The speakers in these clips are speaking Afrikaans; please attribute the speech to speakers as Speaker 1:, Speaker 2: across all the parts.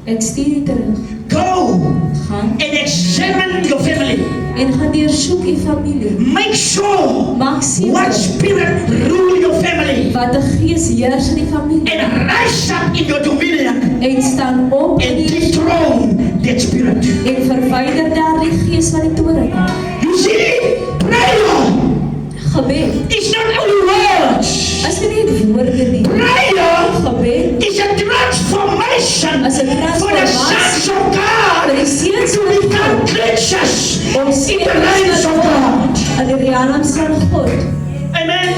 Speaker 1: Ek stuur U terug.
Speaker 2: Go
Speaker 1: Gaan
Speaker 2: and examine your family.
Speaker 1: en gaan deursoek U familie.
Speaker 2: Make sure
Speaker 1: Maak
Speaker 2: what
Speaker 1: seker
Speaker 2: spirit rule your family.
Speaker 1: wat 'n gees heers in die familie.
Speaker 2: And rise up in your dominion
Speaker 1: En staan op in
Speaker 2: and
Speaker 1: die
Speaker 2: dethrone that spirit.
Speaker 1: en verwyder daardie gees van die toren.
Speaker 2: You see, prayer
Speaker 1: Gebed
Speaker 2: is not only words.
Speaker 1: is nie net woorde nie.
Speaker 2: Prayer
Speaker 1: Gebed
Speaker 2: is a transformation
Speaker 1: is 'n
Speaker 2: for the sons
Speaker 1: transformasie
Speaker 2: of
Speaker 1: vir
Speaker 2: God
Speaker 1: die seuns
Speaker 2: to
Speaker 1: van
Speaker 2: become
Speaker 1: God
Speaker 2: creatures
Speaker 1: om
Speaker 2: in
Speaker 1: seuns
Speaker 2: the lives
Speaker 1: van
Speaker 2: of God.
Speaker 1: God in die realms van God.
Speaker 2: Amen.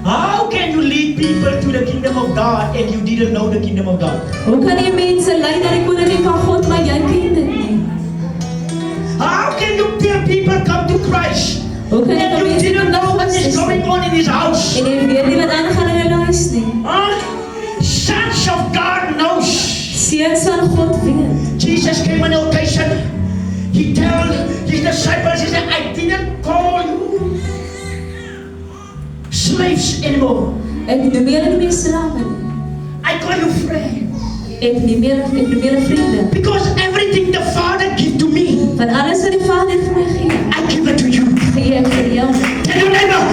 Speaker 2: How can you lead people to the kingdom of God and you didn't know the kingdom of God?
Speaker 1: Hoe kan jy mense lei na die koninkryk van God maar jy ken dit nie?
Speaker 2: How can you tell people come to Christ
Speaker 1: Hoe kan jy
Speaker 2: and you
Speaker 1: mense
Speaker 2: didn't know what
Speaker 1: Christus
Speaker 2: is going on in his house?
Speaker 1: en jy weet nie wat aangaan in hulle huis nie?
Speaker 2: Huh? Sons of God knows.
Speaker 1: Seuns van God weet.
Speaker 2: Jesus came on an occasion. He told his disciples, he said, I didn't call you slaves anymore.
Speaker 1: Ek noem julle nie meer slawe nie.
Speaker 2: I call you friends.
Speaker 1: Ek noem julle vriende.
Speaker 2: Because everything the Father give to me,
Speaker 1: Want alles wat die Vader vir my gee,
Speaker 2: I give it to you.
Speaker 1: gee ek vir jou.
Speaker 2: Tell your neighbor,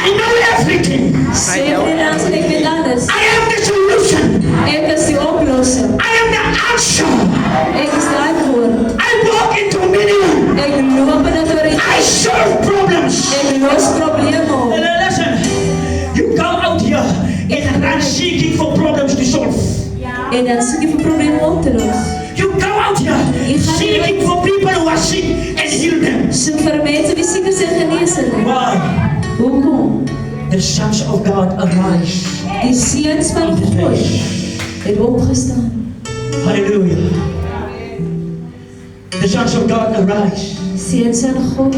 Speaker 2: I know everything.
Speaker 1: Sê vir die mense ek weet alles.
Speaker 2: I am the solution.
Speaker 1: Ek is die oplossing.
Speaker 2: I am the answer.
Speaker 1: Ek is die antwoord.
Speaker 2: I walk in dominion.
Speaker 1: Ek loop in autoriteit.
Speaker 2: I solve problems.
Speaker 1: Ek los probleme op.
Speaker 2: Listen, you go out here and run seeking for problems to solve.
Speaker 1: En dan soek jy vir probleme op te los.
Speaker 2: You go out here seeking for people who are sick and heal them.
Speaker 1: Soek vir mense wie siek is en genees hulle.
Speaker 2: Why?
Speaker 1: Hoekom?
Speaker 2: The sons of God arise.
Speaker 1: Die seuns van God het opgestaan.
Speaker 2: Hallelujah. The sons of God arise.
Speaker 1: Seuns van God.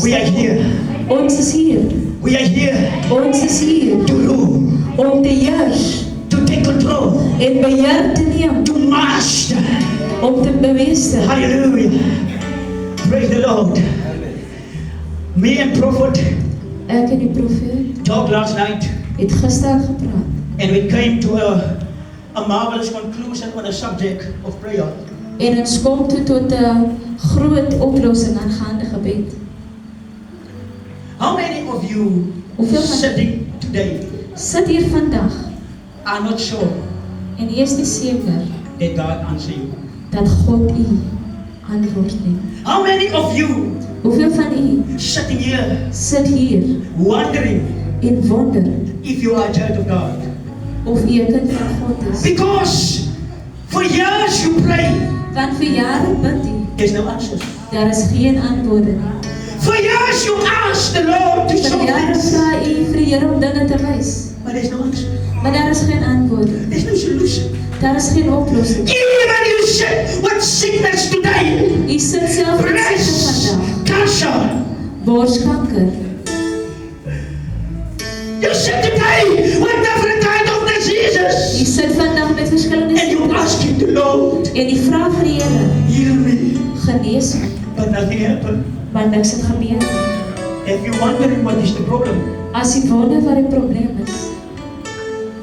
Speaker 2: We are here.
Speaker 1: Ons is hier.
Speaker 2: We are here
Speaker 1: Ons is hier
Speaker 2: to rule,
Speaker 1: om te heers
Speaker 2: to take control,
Speaker 1: en beheer te neem,
Speaker 2: to master.
Speaker 1: om te bemeester.
Speaker 2: Hallelujah. Praise the Lord. Me and Prophet
Speaker 1: Ek en die profeet
Speaker 2: talked last night
Speaker 1: het gister gepraat
Speaker 2: and we came to a marvelous conclusion on the subject of prayer.
Speaker 1: en ons kom toe tot 'n groot oplossing aangaande gebed.
Speaker 2: How many of you
Speaker 1: Hoeveel van
Speaker 2: sitting today
Speaker 1: sit hier vandag
Speaker 2: are not sure
Speaker 1: en jy is nie seker
Speaker 2: that God answers you?
Speaker 1: dat God u antwoord nie?
Speaker 2: How many of you
Speaker 1: Hoeveel van u
Speaker 2: sitting here
Speaker 1: sit hier
Speaker 2: wondering
Speaker 1: en wonder
Speaker 2: if you are a child of God?
Speaker 1: of u 'n kind van God is?
Speaker 2: Because for years you pray,
Speaker 1: Want vir jare bid u,
Speaker 2: there's no answers.
Speaker 1: daar is geen antwoorde nie.
Speaker 2: For years you ask the Lord to show
Speaker 1: Vir jare
Speaker 2: things,
Speaker 1: vra u vir die Here om dinge te wys,
Speaker 2: but there's no answer.
Speaker 1: maar daar is geen antwoorde.
Speaker 2: There's no solution.
Speaker 1: Daar is geen oplossing.
Speaker 2: Even you sit with sickness today,
Speaker 1: U sit self met siekte
Speaker 2: breast
Speaker 1: vandag,
Speaker 2: cancer.
Speaker 1: borskanker.
Speaker 2: You sit today with different kind of
Speaker 1: U
Speaker 2: diseases,
Speaker 1: sit vandag met verskillende
Speaker 2: and you
Speaker 1: siektes
Speaker 2: asking the Lord,
Speaker 1: en u vra vir die Here,
Speaker 2: heal me,
Speaker 1: genees my,
Speaker 2: but nothing happened.
Speaker 1: maar niks het gebeur nie.
Speaker 2: If you're wondering what is the problem,
Speaker 1: As u wonder wat die probleem is,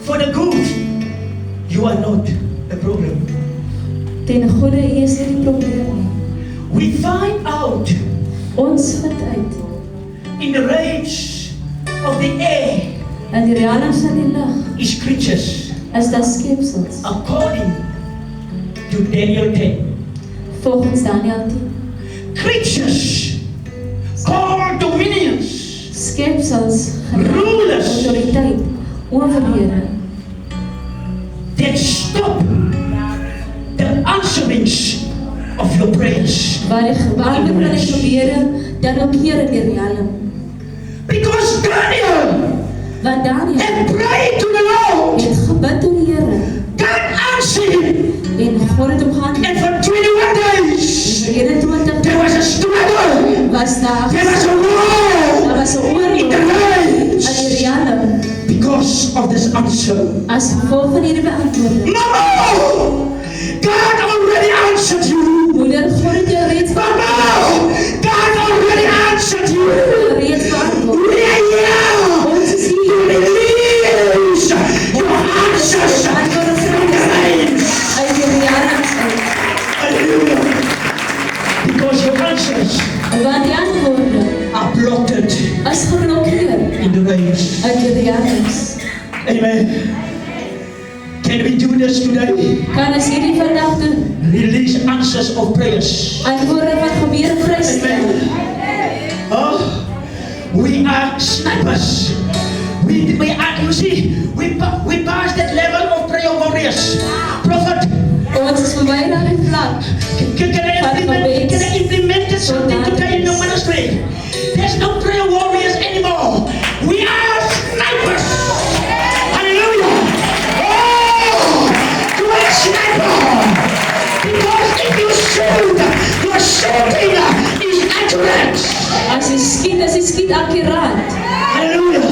Speaker 2: for the good, you are not the problem.
Speaker 1: ten goeie u is nie die probleem nie.
Speaker 2: We find out
Speaker 1: Ons vind uit
Speaker 2: in the range of the air
Speaker 1: in die realms van die lug
Speaker 2: is creatures,
Speaker 1: is daar skepsels.
Speaker 2: according to Daniel 10.
Speaker 1: Volgens Daniël 10.
Speaker 2: Creatures called dominions,
Speaker 1: Skepsels,
Speaker 2: Rulers.
Speaker 1: autoriteit, owerhede
Speaker 2: that stop the answerings of your prayers.
Speaker 1: waar die gewaarde van die gebede dan ook hier in die realm.
Speaker 2: Because Daniel
Speaker 1: Want Daniël
Speaker 2: had prayed to the Lord,
Speaker 1: het gebid tot die Here
Speaker 2: God answered him,
Speaker 1: en God het hom geantwoord.
Speaker 2: and for 21 days
Speaker 1: Vir 21
Speaker 2: there was a struggle,
Speaker 1: was daar
Speaker 2: there was a war
Speaker 1: daar was 'n
Speaker 2: in
Speaker 1: oorlog
Speaker 2: the
Speaker 1: in die
Speaker 2: lives
Speaker 1: realm
Speaker 2: because of this answer.
Speaker 1: as gevolg van hierdie beantwoording.
Speaker 2: Mama, God already answered you.
Speaker 1: Moeder, God het jou reeds
Speaker 2: Mama, God already answered you.
Speaker 1: beantwoord.
Speaker 2: We are here
Speaker 1: Ons is
Speaker 2: to
Speaker 1: hier.
Speaker 2: release your answers
Speaker 1: Antwoorde
Speaker 2: from
Speaker 1: van
Speaker 2: the rains.
Speaker 1: uit die realm
Speaker 2: do this today?
Speaker 1: Kan ons hierdie vandag doen?
Speaker 2: Release answers of prayers.
Speaker 1: Antwoorde wat gebeur Christus.
Speaker 2: Oh, we are snipers. We are, you see, we passed that level of prayer warriors. Prophet,
Speaker 1: Ons is verby na die vlak.
Speaker 2: can I implement something today in your ministry? There's no prayer warriors anymore. We are snipers. Hallelujah. Oh, you are a sniper. Because if you shoot, your shooting is accurate.
Speaker 1: As jy skiet akkuraat.
Speaker 2: Hallelujah.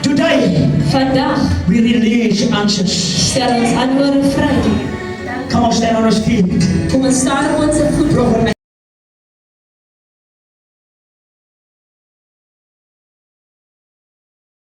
Speaker 2: Today,
Speaker 1: Vandag
Speaker 2: we release answers.
Speaker 1: stel ons antwoorde vry.
Speaker 2: Come on, stand on our feet.
Speaker 1: Kom ons staan op ons voet.
Speaker 2: Prophet